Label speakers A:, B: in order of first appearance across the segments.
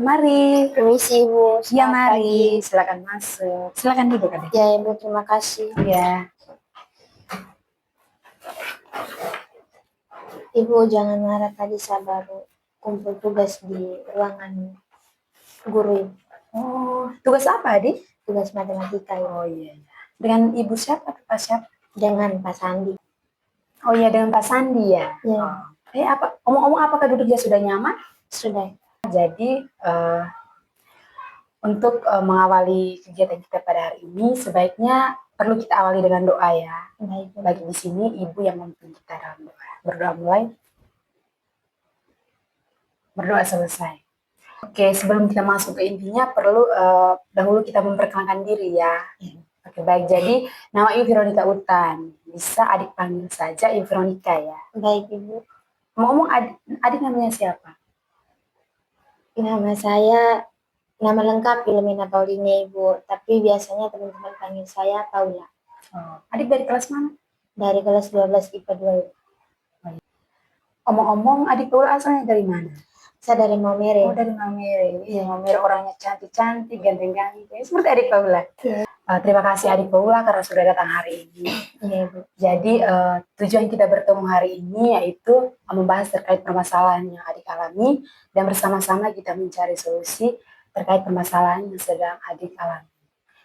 A: Mari.
B: Permisi Ibu,
A: Ya,
B: selamat
A: mari.
B: pagi.
A: Silakan masuk. Silakan duduk, Adik.
B: Ya Ibu, terima kasih.
A: Ya.
B: Ibu jangan marah, tadi saya baru kumpul tugas di ruangan guru Ibu.
A: Oh, tugas apa, Adik?
B: Tugas matematika Ibu.
A: Oh iya. Dengan Ibu siapa atau Pak siapa?
B: Dengan Pak Sandi.
A: Oh iya, dengan Pak Sandi ya.
B: Ya.
A: Oh. Apa? Omong-omong, apakah duduknya sudah nyaman?
B: Sudah.
A: Jadi untuk mengawali kegiatan kita pada hari ini, sebaiknya perlu kita awali dengan doa ya.
B: Baik.
A: Bagi di sini Ibu yang memimpin kita dalam doa. Berdoa mulai. Berdoa selesai. Oke, sebelum kita masuk ke intinya, perlu dahulu kita memperkenalkan diri ya. Oke, baik. Jadi, nama Ibu Veronica Utan. Bisa adik panggil saja Ibu Veronica ya.
B: Baik Ibu.
A: Ngomong adik namanya siapa?
B: Nama saya, nama lengkap Filomena Pauline Ibu, tapi biasanya teman-teman panggil saya Paula.
A: Oh, adik dari kelas mana?
B: Dari kelas 12 IPA 2 Ibu.
A: Omong-omong, adik Paula asalnya dari mana?
B: Saya dari Maumere.
A: Oh, dari Maumere. Iya, Maumere orangnya cantik-cantik, ganteng-ganteng. Seperti adik Paula.
B: Ya.
A: Terima kasih adik Paula karena sudah datang hari ini.
B: Ya, Ibu.
A: Jadi tujuan kita bertemu hari ini yaitu membahas terkait permasalahan yang adik alami dan bersama-sama kita mencari solusi terkait permasalahan yang sedang adik alami.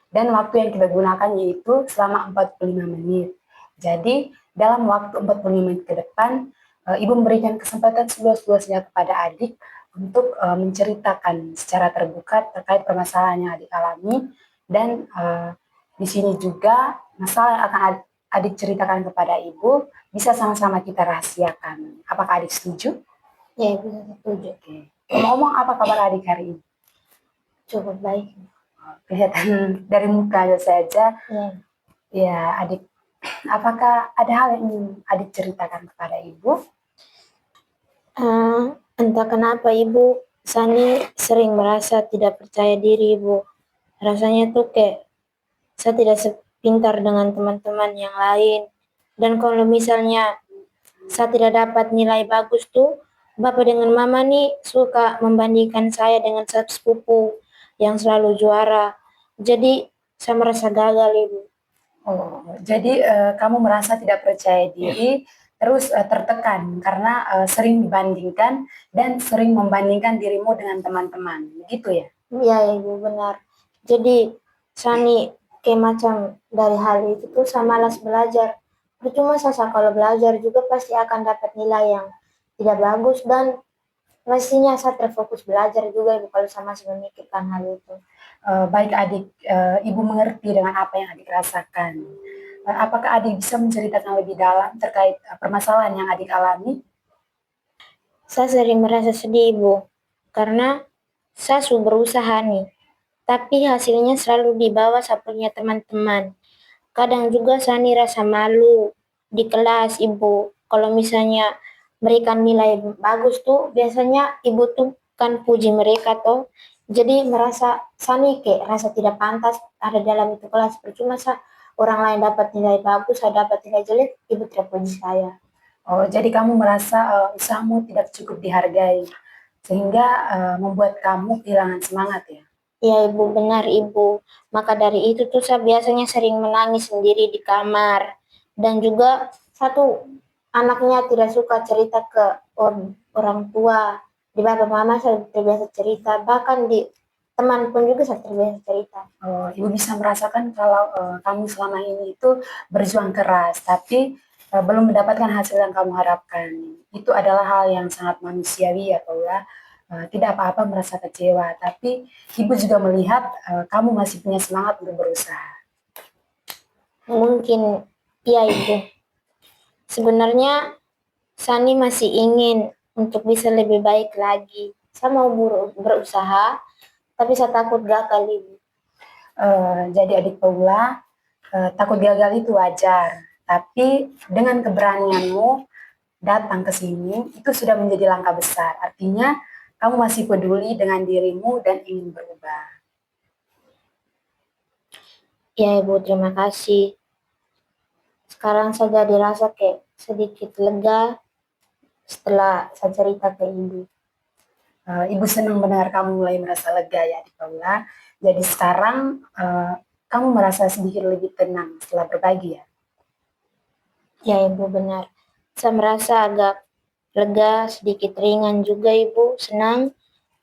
A: Dan waktu yang kita gunakan yaitu selama 45 menit. Jadi dalam waktu 45 menit ke depan, Ibu memberikan kesempatan seluas-luasnya kepada adik untuk menceritakan secara terbuka terkait permasalahan yang adik alami dan di sini juga masalah yang akan adik ceritakan kepada Ibu bisa sama-sama kita rahasiakan. Apakah adik setuju?
B: Ya Ibu, setuju.
A: Oke. Ngomong-ngomong, apa kabar adik hari ini?
B: Cukup baik.
A: Kelihatan dari muka saja.
B: Ya.
A: Ya, adik. Apakah ada hal yang ingin adik ceritakan kepada Ibu?
B: Entah kenapa Ibu, Sani sering merasa tidak percaya diri Ibu. Rasanya tuh kayak saya tidak sepintar dengan teman-teman yang lain. Dan kalau misalnya saya tidak dapat nilai bagus tuh, Bapak dengan Mama nih suka membandingkan saya dengan sepupu yang selalu juara. Jadi saya merasa gagal Ibu.
A: Oh, jadi kamu merasa tidak percaya diri, terus tertekan karena sering dibandingkan dan sering membandingkan dirimu dengan teman-teman, gitu ya?
B: Iya Ibu, benar. Jadi Sani kayak macam dari hal itu tuh saya malas belajar. Percuma saya kalau belajar juga pasti akan dapat nilai yang tidak bagus dan mestinya saya terfokus belajar juga Ibu kalau saya masih memikirkan hal itu.
A: Baik adik, Ibu mengerti dengan apa yang adik rasakan. Apakah adik bisa menceritakan lebih dalam terkait permasalahan yang adik alami?
B: Saya sering merasa sedih Ibu, karena saya sudah berusaha nih, tapi hasilnya selalu di bawah saya punya teman-teman. Kadang juga saya nih rasa malu di kelas Ibu. Kalau misalnya berikan nilai bagus tuh, biasanya Ibu tuh kan puji mereka tuh. Jadi merasa saya nih kayak rasa tidak pantas ada dalam itu kelas. Percuma saya orang lain dapat nilai bagus, saya dapat nilai jelek, Ibu tidak puji saya.
A: Oh, jadi kamu merasa usahamu tidak cukup dihargai, sehingga membuat kamu kehilangan semangat ya?
B: Ya Ibu, benar Ibu. Maka dari itu tuh saya biasanya sering menangis sendiri di kamar. Dan juga satu anaknya tidak suka cerita ke orang tua. Di bapak mama saya terbiasa cerita. Bahkan di teman pun juga saya terbiasa cerita.
A: Oh, Ibu bisa merasakan kalau kamu selama ini itu berjuang keras, tapi belum mendapatkan hasil yang kamu harapkan. Itu adalah hal yang sangat manusiawi ya Paula. Tidak apa-apa merasa kecewa, tapi Ibu juga melihat kamu masih punya semangat untuk berusaha.
B: Mungkin iya Ibu. Sebenarnya Sani masih ingin untuk bisa lebih baik lagi. Saya mau berusaha, tapi saya takut gagal Ibu.
A: Jadi adik Paula, takut gagal itu wajar, tapi dengan keberanianmu datang ke sini itu sudah menjadi langkah besar. Artinya kamu masih peduli dengan dirimu dan ingin berubah.
B: Ya Ibu, terima kasih. Sekarang saya jadi rasa kayak sedikit lega setelah saya cerita ke Ibu.
A: Ibu senang mendengar kamu mulai merasa lega ya, Adik Paula. Jadi sekarang kamu merasa sedikit lebih tenang setelah berbagi ya?
B: Ya Ibu benar. Saya merasa agak lega, sedikit ringan juga Ibu, senang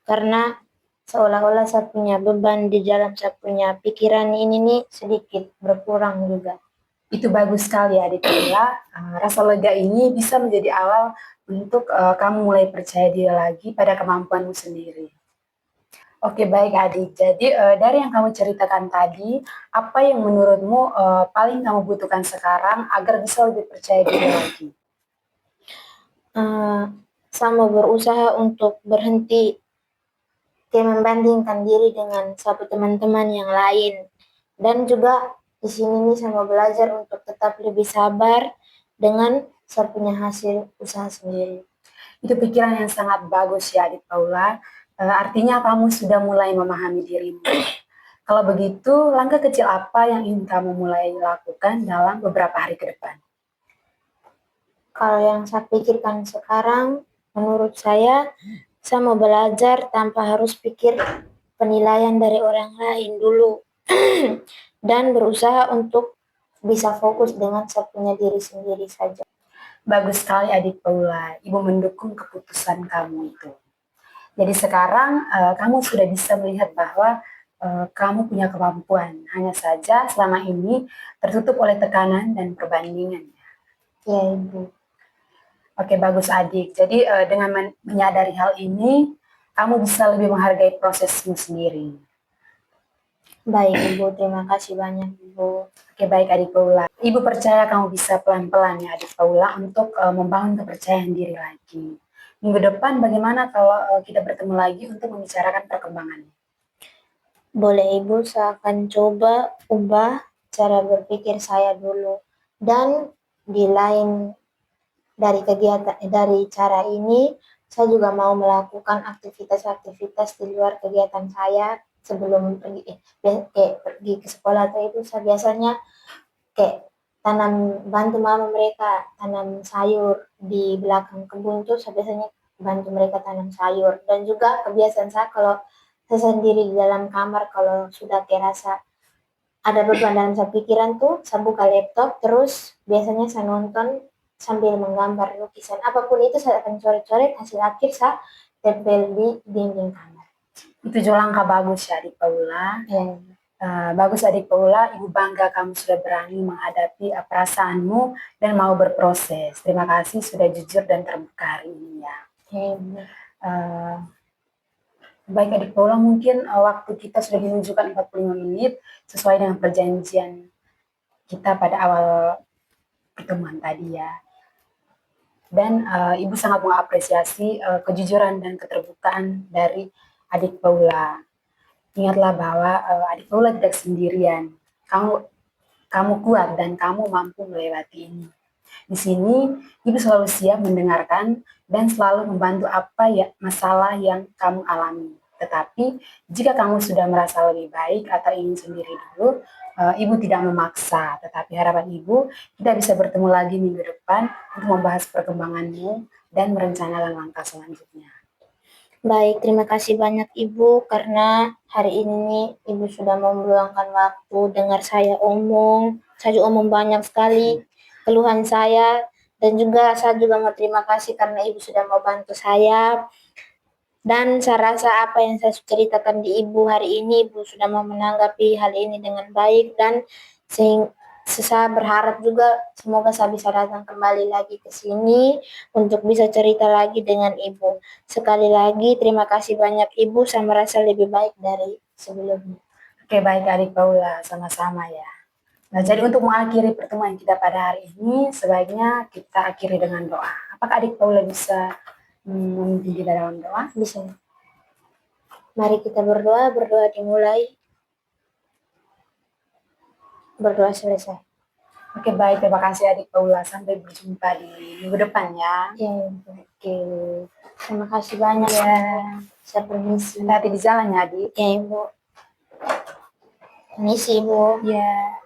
B: karena seolah-olah saya punya beban di dalam saya punya pikiran ini nih sedikit berkurang juga.
A: Itu bagus sekali ya, Adik Paula. Rasa lega ini bisa menjadi awal untuk kamu mulai percaya diri lagi pada kemampuanmu sendiri. Oke, baik Adik. Jadi dari yang kamu ceritakan tadi, apa yang menurutmu paling kamu butuhkan sekarang agar bisa lebih percaya diri lagi?
B: Saya mau berusaha untuk berhenti kayak membandingkan diri dengan satu teman-teman yang lain. Dan juga di sini nih saya mau belajar untuk tetap lebih sabar dengan saya punya hasil usaha sendiri.
A: Itu pikiran yang sangat bagus ya, Adik Paula. Artinya kamu sudah mulai memahami dirimu. Kalau begitu, langkah kecil apa yang ingin kamu mulai lakukan dalam beberapa hari ke depan?
B: Kalau yang saya pikirkan sekarang, menurut saya mau belajar tanpa harus pikir penilaian dari orang lain dulu. Dan berusaha untuk bisa fokus dengan saya punya diri sendiri saja.
A: Bagus sekali Adik Paula, Ibu mendukung keputusan kamu itu. Jadi sekarang kamu sudah bisa melihat bahwa kamu punya kemampuan, hanya saja selama ini tertutup oleh tekanan dan perbandingan.
B: Ya Ibu.
A: Oke, bagus Adik. Jadi dengan menyadari hal ini, kamu bisa lebih menghargai prosesmu sendiri.
B: Baik Ibu, terima kasih banyak Ibu.
A: Oke, baik Adik Paula. Ibu percaya kamu bisa pelan-pelan ya Adik Paula untuk membangun kepercayaan diri lagi. Minggu depan bagaimana kalau kita bertemu lagi untuk membicarakan perkembangannya?
B: Boleh Ibu, saya akan coba ubah cara berpikir saya dulu. Dan di lain dari cara ini, saya juga mau melakukan aktivitas-aktivitas di luar kegiatan saya sebelum pergi ke sekolah atau itu saya biasanya kayak bantu mama mereka tanam sayur di belakang kebun tuh saya biasanya bantu mereka tanam sayur. Dan juga kebiasaan saya kalau saya sendiri di dalam kamar kalau sudah kayak rasa ada beban dalam saya pikiran tuh saya buka laptop terus biasanya saya nonton sambil menggambar lukisan apapun itu saya akan coret-coret hasil akhir saya tempel di dinding kamar.
A: Itu juga langkah bagus ya Adik Paula.
B: Ya.
A: Bagus Adik Paula, Ibu bangga kamu sudah berani menghadapi perasaanmu dan mau berproses. Terima kasih sudah jujur dan terbuka hari ini ya. Uh, Baik Adik Paula, mungkin waktu kita sudah menunjukkan 45 menit sesuai dengan perjanjian kita pada awal pertemuan tadi ya. Dan Ibu sangat mengapresiasi kejujuran dan keterbukaan dari Adik Paula. Ingatlah bahwa Adik Paula tidak sendirian. Kamu kuat dan kamu mampu melewati ini. Di sini, Ibu selalu siap mendengarkan dan selalu membantu apa ya masalah yang kamu alami. Tetapi, jika kamu sudah merasa lebih baik atau ingin sendiri dulu, Ibu tidak memaksa. Tetapi harapan Ibu, kita bisa bertemu lagi minggu depan untuk membahas perkembanganmu dan merencanakan langkah selanjutnya.
B: Baik, terima kasih banyak Ibu karena hari ini Ibu sudah mau meluangkan waktu dengar saya omong. Saya juga omong banyak sekali keluhan saya dan juga saya juga mau terima kasih karena Ibu sudah mau bantu saya. Dan saya rasa apa yang saya ceritakan di Ibu hari ini, Ibu sudah mau menanggapi hal ini dengan baik dan saya berharap juga semoga saya bisa datang kembali lagi ke sini untuk bisa cerita lagi dengan Ibu. Sekali lagi terima kasih banyak Ibu, saya merasa lebih baik dari sebelumnya.
A: Oke, baik Adik Paula, sama-sama ya. Nah, jadi untuk mengakhiri pertemuan kita pada hari ini, sebaiknya kita akhiri dengan doa. Apakah Adik Paula bisa memimpin kita dalam doa?
B: Bisa. Mari kita berdoa dimulai. Berdoa selesai.
A: Oke, baik. Terima kasih Adik Paula. Sampai berjumpa di minggu depan ya.
B: Ya,
A: Oke.
B: terima kasih banyak ya. Saya permisi.
A: Hati-hati di jalan ya, Adik.
B: Ya, Ibu. Permisi, Ibu.
A: Ya.